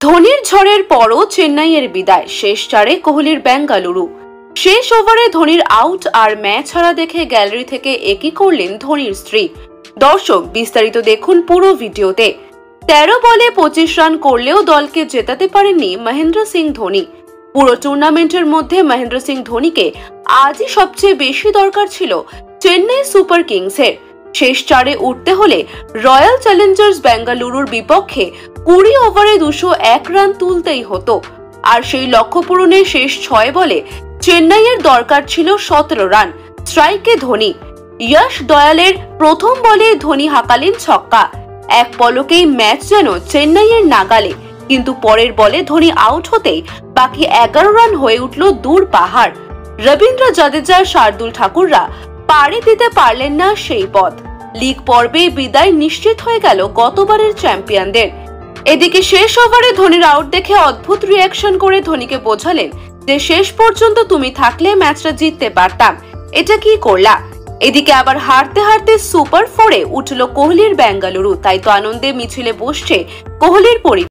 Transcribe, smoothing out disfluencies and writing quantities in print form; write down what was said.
ধোনির ঝড়ের পরও চেন্নাইয়ের বিদায়, শেষ চারে কোহলির বেঙ্গালুরু। শেষ ওভারে ধোনির আউট আর ম্যাচ হারা দেখে গ্যালারি থেকে একই করলেন ধোনির স্ত্রী। দর্শক, বিস্তারিত দেখুন পুরো ভিডিওতে। 13 বলে 25 রান করলেও দলকে জেতাতে পারেননি মহেন্দ্র সিং ধোনি। পুরো টুর্নামেন্টের মধ্যে মহেন্দ্র সিং ধোনিকে আজই সবচেয়ে বেশি দরকার ছিল চেন্নাই সুপার কিংসের। শেষ চারে উঠতে হলে রয়্যাল চ্যালেঞ্জার্স বেঙ্গালুরুর বিপক্ষে 20 ওভারে 201 রান তুলতেই হতো। আর সেই লক্ষ্য পূরণে শেষ 6 বলে চেন্নাইয়ের দরকার ছিল 17 রান। স্ট্রাইকে ধোনি। ইয়াশ দয়ালের প্রথম বলে ধোনি হাঁকালেন ছক্কা। এক পলকেই ম্যাচ যেন চেন্নাইয়ের নাগালে, কিন্তু পরের বলে ধোনি আউট হতেই বাকি 11 রান হয়ে উঠল দূর পাহাড়। রবীন্দ্র জাদেজা, শার্দুল ঠাকুররা পাড়ি দিতে পারলেন না সেই পথ। লিগ পর্বে বিদায় নিশ্চিত হয়ে গেল গতবারের চ্যাম্পিয়নদের। এদিকে শেষ ওভারে ধোনির আউট দেখে অদ্ভুত রিয়াকশন করে ধোনিকে বোঝালেন যে শেষ পর্যন্ত তুমি থাকলে ম্যাচটা জিততে পারতাম, এটা কি করলা। এদিকে আবার হারতে হারতে সুপার 4-এ উঠল কোহলির বেঙ্গালুরু, তাই তো আনন্দে মিছিলে বসছে কোহলির পরিবার।